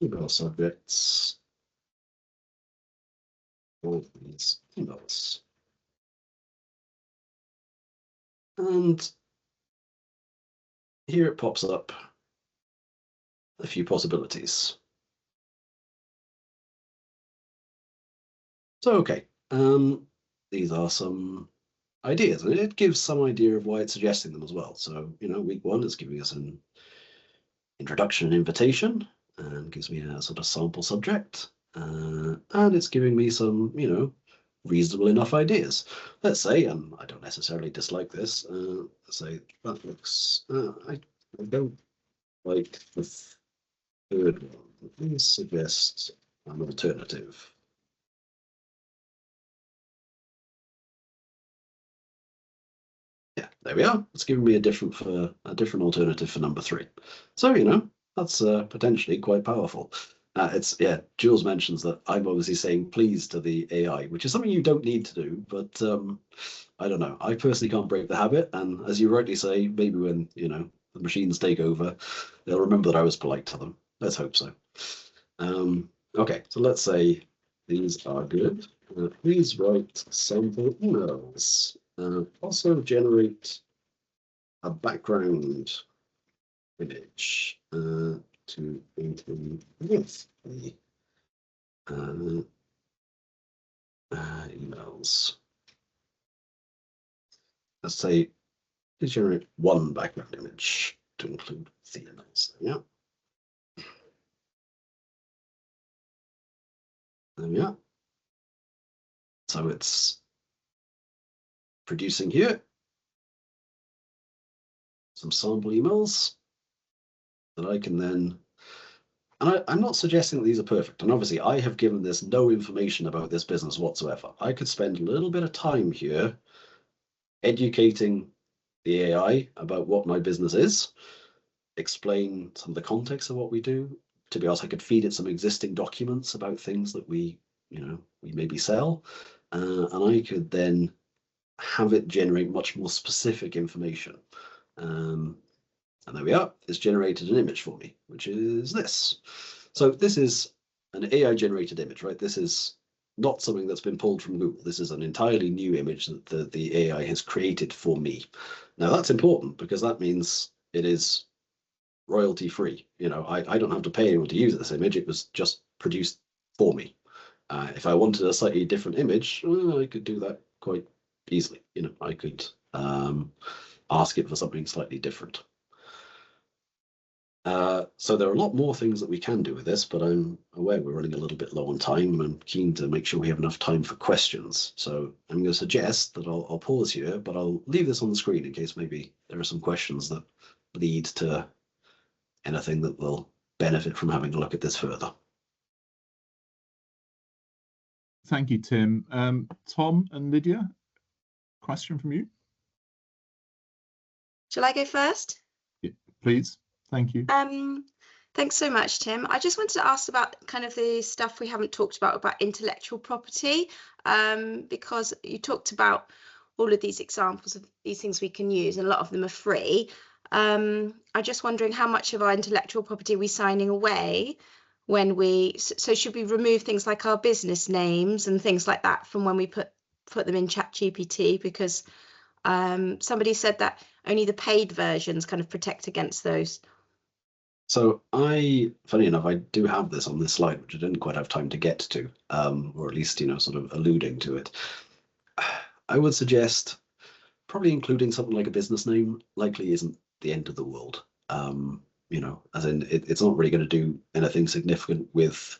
email subjects for these emails. And here it pops up a few possibilities. So, okay, these are some ideas, and it gives some idea of why it's suggesting them as well. So, week 1 is giving us an introduction and invitation, and gives me a sort of sample subject, and it's giving me some, reasonable enough ideas. Let's say, and I don't necessarily dislike this, say that looks, I don't like the 3rd one. Please suggest an alternative. Yeah, there we are. It's giving me a different alternative for number 3. So, that's potentially quite powerful. Jules mentions that I'm obviously saying please to the AI, which is something you don't need to do, but I don't know. I personally can't break the habit, and as you rightly say, maybe when the machines take over, they'll remember that I was polite to them. Let's hope so. Okay, so let's say these are good. Please write sample emails. Also generate a background image to include with the emails. Let's say please generate 1 background image to include the emails. Yeah. There we are. So it's producing here. some sample emails that I can then, and I'm not suggesting that these are perfect. And obviously I have given this no information about this business whatsoever. I could spend a little bit of time here educating the AI about what my business is, explain some of the context of what we do. To be honest, I could feed it some existing documents about things that we maybe sell, and I could then have it generate much more specific information. And there we are. It's generated an image for me, which is this. So this is an AI generated image, right? This is not something that's been pulled from Google. This is an entirely new image that the AI has created for me. Now that's important because that means it is royalty free. I don't have to pay anyone to use this image. It was just produced for me. If I wanted a slightly different image, I could do that quite easily. I could ask it for something slightly different. So there are a lot more things that we can do with this, but I'm aware we're running a little bit low on time, and I'm keen to make sure we have enough time for questions. So I'm going to suggest that I'll pause here, but I'll leave this on the screen in case maybe there are some questions that lead to anything that will benefit from having a look at this further. Thank you, Tim. Tom and Lydia, question from you? Shall I go first? Yeah, please. Thank you. Thanks so much, Tim. I just wanted to ask about kind of the stuff we haven't talked about intellectual property, because you talked about all of these examples of these things we can use, and a lot of them are free. I'm just wondering how much of our intellectual property are we signing away when so should we remove things like our business names and things like that from when we put them in ChatGPT? Because somebody said that only the paid versions kind of protect against those. So funny enough, I do have this on this slide, which I didn't quite have time to get to, or at least, sort of alluding to it. I would suggest probably including something like a business name likely isn't the end of the world. As in it's not really going to do anything significant with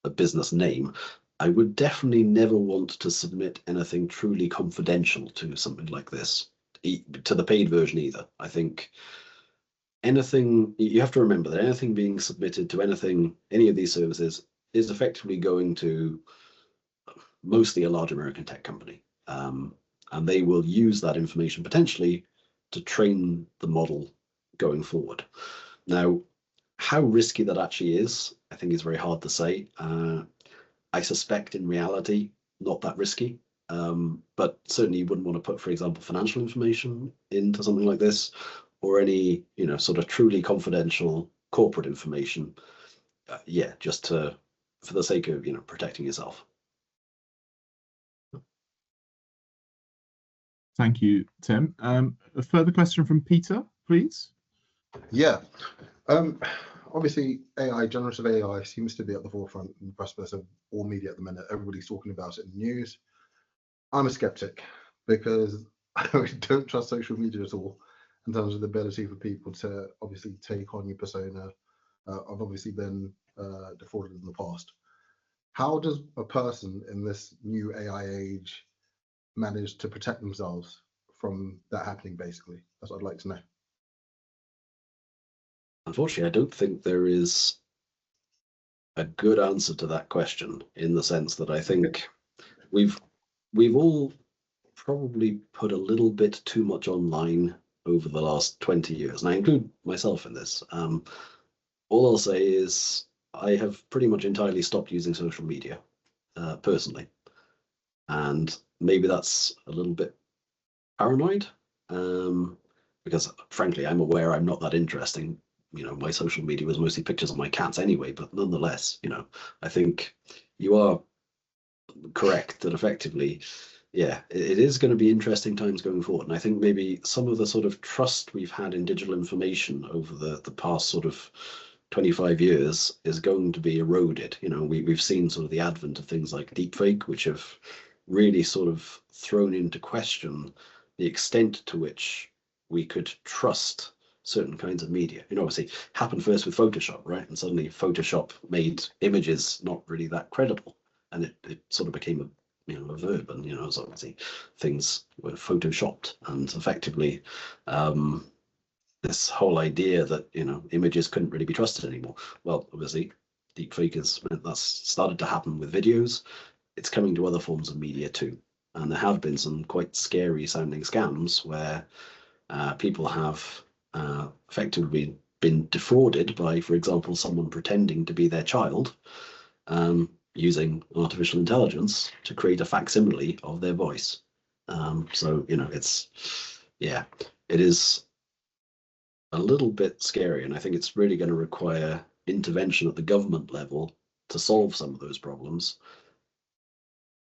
a business name. I would definitely never want to submit anything truly confidential to something like this, to the paid version either. I think anything, you have to remember that anything being submitted to any of these services is effectively going to mostly a large American tech company. And they will use that information potentially to train the model going forward. Now, how risky that actually is, I think is very hard to say. I suspect in reality, not that risky. But certainly you wouldn't want to put, for example, financial information into something like this, or any, sort of truly confidential corporate information. Just for the sake of, protecting yourself. Thank you, Tim. A further question from Peter, please. Yeah. Obviously, generative AI seems to be at the forefront and the precipice of all media at the minute. Everybody's talking about it in the news. I'm a skeptic because I don't trust social media at all in terms of the ability for people to obviously take on your persona. I've obviously been defrauded in the past. How does a person in this new AI age manage to protect themselves from that happening, basically? That's what I'd like to know. Unfortunately, I don't think there is a good answer to that question, in the sense that I think we've all probably put a little bit too much online over the last 20 years, and I include myself in this. All I'll say is I have pretty much entirely stopped using social media, personally. And maybe that's a little bit paranoid, because frankly, I'm aware I'm not that interesting. My social media was mostly pictures of my cats anyway, but nonetheless, I think you are correct that effectively, it is going to be interesting times going forward. And I think maybe some of the sort of trust we've had in digital information over the past sort of 25 years is going to be eroded. We've seen sort of the advent of things like deepfake, which have really sort of thrown into question the extent to which we could trust certain kinds of media. Obviously happened first with Photoshop, right? And suddenly Photoshop made images not really that credible, and it sort of became a verb, and so obviously things were photoshopped, and effectively this whole idea that, images couldn't really be trusted anymore. Well, obviously, deepfake has that's started to happen with videos. It's coming to other forms of media too. And there have been some quite scary sounding scams where people have effectively been defrauded by, for example, someone pretending to be their child, using artificial intelligence to create a facsimile of their voice. So, it is a little bit scary, and I think it's really going to require intervention at the government level to solve some of those problems.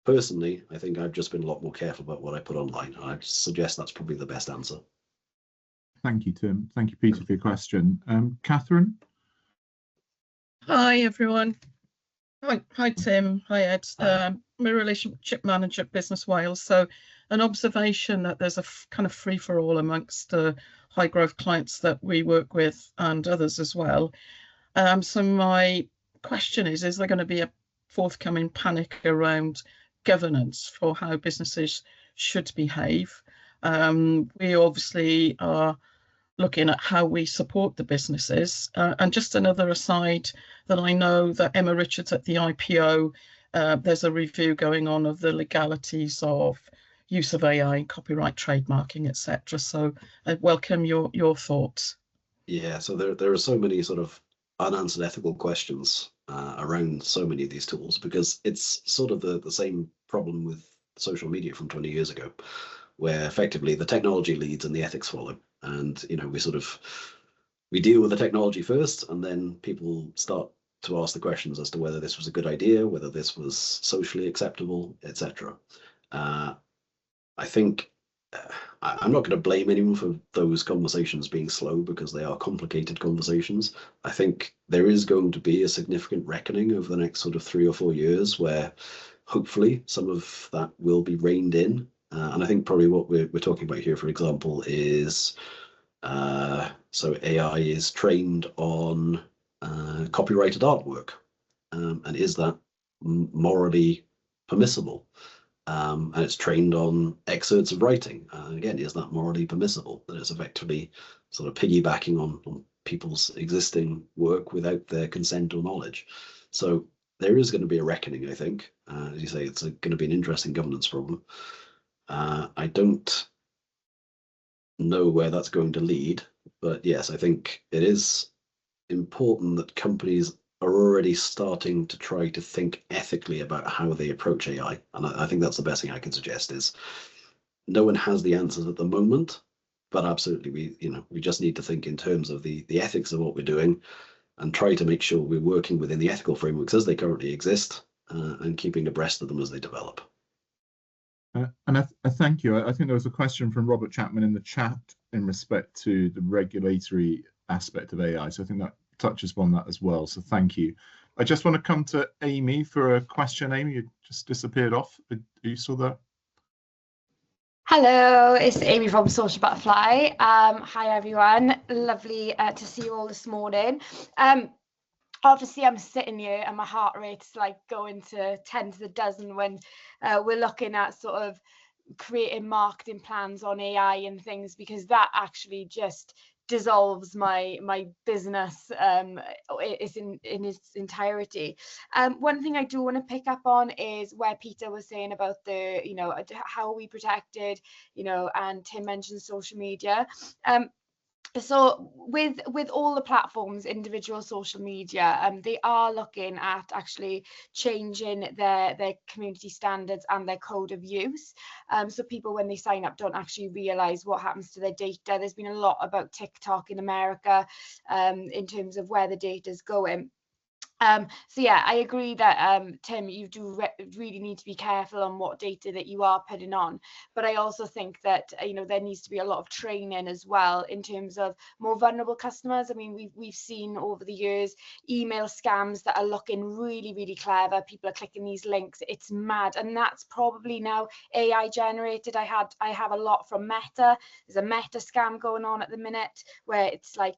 Personally, I think I've just been a lot more careful about what I put online, and I suggest that's probably the best answer. Thank you, Tim. Thank you, Peter, for your question. Catherine? Hi, everyone. Hi, Tim. Hi, Ed. I'm a relationship manager at Business Wales. So an observation that there's a kind of free-for-all amongst high growth clients that we work with and others as well. So my question is there going to be a forthcoming panic around governance for how businesses should behave? We obviously are looking at how we support the businesses. And just another aside, that I know that Emma Richards at the IPO, there's a review going on of the legalities of use of AI, copyright, trademarking, etc. So I welcome your thoughts. Yeah, so there are so many sort of unanswered ethical questions around so many of these tools, because it's sort of the same problem with social media from 20 years ago, where effectively the technology leads and the ethics follow. And, we deal with the technology first, and then people start to ask the questions as to whether this was a good idea, whether this was socially acceptable, etc. I think I'm not going to blame anyone for those conversations being slow, because they are complicated conversations. I think there is going to be a significant reckoning over the next sort of 3 or 4 years where hopefully some of that will be reined in. And I think probably what we're talking about here, for example, is so AI is trained on copyrighted artwork. And is that morally permissible? And it's trained on excerpts of writing. Again, is that morally permissible? That it's effectively sort of piggybacking on people's existing work without their consent or knowledge. So there is going to be a reckoning, I think. As you say, it's going to be an interesting governance problem. I don't know where that's going to lead, but yes, I think it is important that companies are already starting to try to think ethically about how they approach AI. And I think that's the best thing I can suggest. Is no one has the answers at the moment, but absolutely we just need to think in terms of the ethics of what we're doing, and try to make sure we're working within the ethical frameworks as they currently exist, and keeping abreast of them as they develop. And I thank you. I think there was a question from Robert Chapman in the chat in respect to the regulatory aspect of AI. So I think that touches upon that as well. So thank you. I just want to come to Amy for a question. Amy, you just disappeared off. Are you still there? Hello, it's Amy from Social Butterfly. Hi everyone, lovely to see you all this morning. Obviously I'm sitting here and my heart rate's like going to 10 to the dozen when we're looking at sort of creating marketing plans on AI and things, because that actually just dissolves my business in its entirety. One thing I do want to pick up on is where Peter was saying about the how we protected, and Tim mentioned social media. So with all the platforms, individual social media, they are looking at actually changing their community standards and their code of use. So people, when they sign up, don't actually realize what happens to their data. There's been a lot about TikTok in America in terms of where the data is going. So yeah, I agree that Tim, you do really need to be careful on what data that you are putting on, but I also think that there needs to be a lot of training as well in terms of more vulnerable customers. I mean, we've seen over the years email scams that are looking really, really clever. People are clicking these links, it's mad, and that's probably now AI generated. I have a lot from Meta. There's a Meta scam going on at the minute where it's like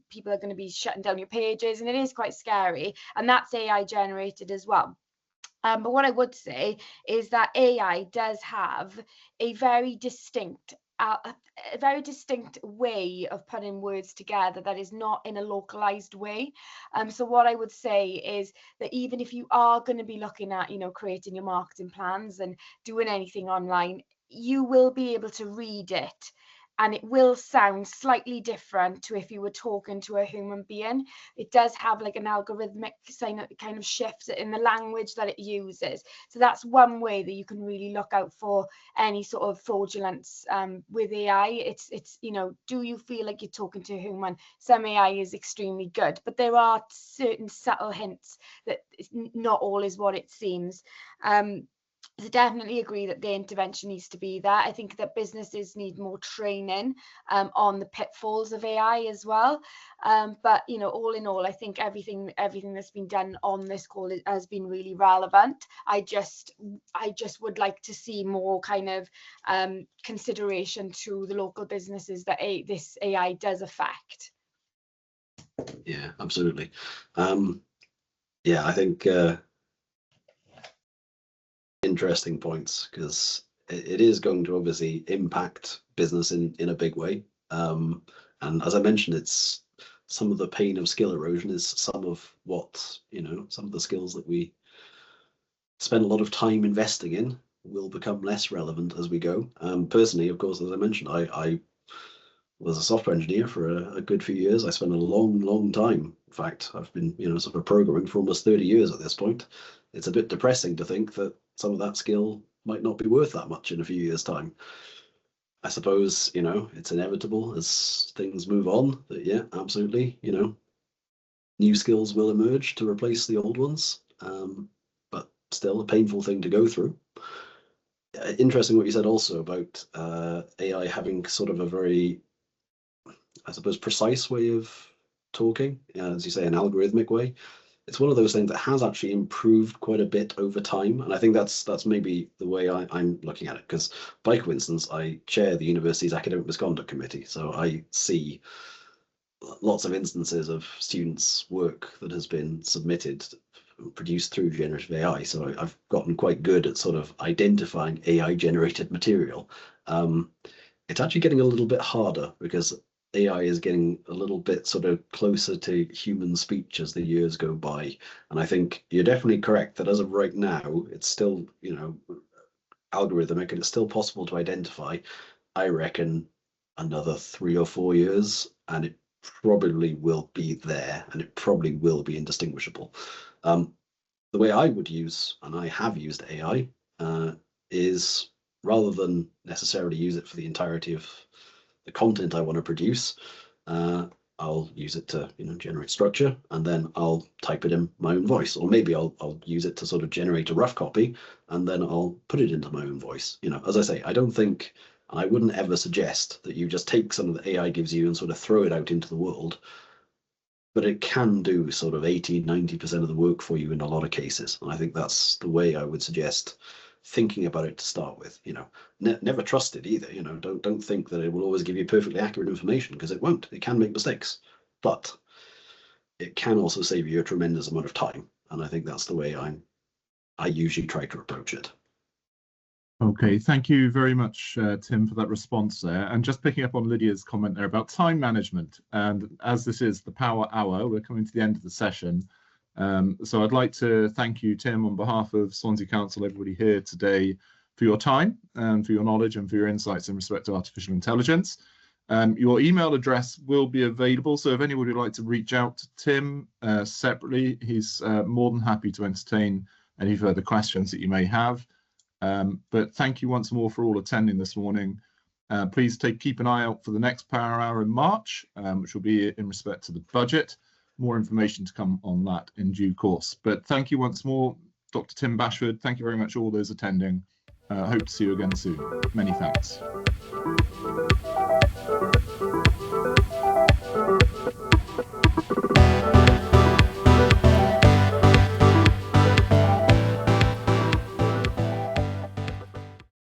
people are going to be shutting down your pages, and it is quite scary. And that's AI generated as well. But what I would say is that AI does have a very distinct a very distinct way of putting words together that is not in a localized way. So what I would say is that even if you are going to be looking at, creating your marketing plans and doing anything online, you will be able to read it, and it will sound slightly different to if you were talking to a human being. It does have like an algorithmic kind of shift in the language that it uses. So that's one way that you can really look out for any sort of fraudulence with AI. It's do you feel like you're talking to a human? Some AI is extremely good, but there are certain subtle hints that not all is what it seems. I definitely agree that the intervention needs to be there. I think that businesses need more training on the pitfalls of AI as well. But all in all, I think everything that's been done on this call has been really relevant. I just would like to see more kind of consideration to the local businesses that this AI does affect. Yeah, absolutely. Yeah, I think interesting points, because it is going to obviously impact business in a big way. And as I mentioned, it's some of the pain of skill erosion is some of what, some of the skills that we spend a lot of time investing in will become less relevant as we go. Personally, of course, as I mentioned, I was a software engineer for a good few years. I spent a long time. In fact, I've been, sort of programming for almost 30 years at this point. It's a bit depressing to think that some of that skill might not be worth that much in a few years' time. I suppose, it's inevitable as things move on that, yeah, absolutely, new skills will emerge to replace the old ones. But still a painful thing to go through. Interesting what you said also about AI having sort of a very, I suppose, precise way of talking, as you say, an algorithmic way. It's one of those things that has actually improved quite a bit over time, and I think that's maybe the way I'm looking at it, because by coincidence I chair the university's academic misconduct committee, so I see lots of instances of students' work that has been submitted, produced through generative AI. So I've gotten quite good at sort of identifying AI generated material. It's actually getting a little bit harder because AI is getting a little bit sort of closer to human speech as the years go by. And I think you're definitely correct that as of right now, it's still, algorithmic, and it's still possible to identify. I reckon another 3 or 4 years, and it probably will be there, and it probably will be indistinguishable. The way I would use, and I have used AI, is rather than necessarily use it for the entirety of the content I want to produce, I'll use it to generate structure, and then I'll type it in my own voice, or maybe I'll use it to sort of generate a rough copy, and then I'll put it into my own voice. As I say, I don't think, and I wouldn't ever suggest that you just take something that AI gives you and sort of throw it out into the world, but it can do sort of 80-90% of the work for you in a lot of cases. And I think that's the way I would suggest thinking about it to start with. Never trust it either. Don't think that it will always give you perfectly accurate information, because it won't. It can make mistakes, but it can also save you a tremendous amount of time. And I think that's the way I usually try to approach it. Okay, thank you very much, Tim, for that response there. And just picking up on Lydia's comment there about time management, and as this is the Power Hour, we're coming to the end of the session. So I'd like to thank you, Tim, on behalf of Swansea Council, everybody here today, for your time and for your knowledge and for your insights in respect to artificial intelligence. Your email address will be available, so if anybody would like to reach out to Tim separately, he's more than happy to entertain any further questions that you may have. But thank you once more for all attending this morning. Please keep an eye out for the next Power Hour in March, which will be in respect to the budget. More information to come on that in due course. But thank you once more, Dr. Tim Bashford. Thank you very much, all those attending. Hope to see you again soon. Many thanks.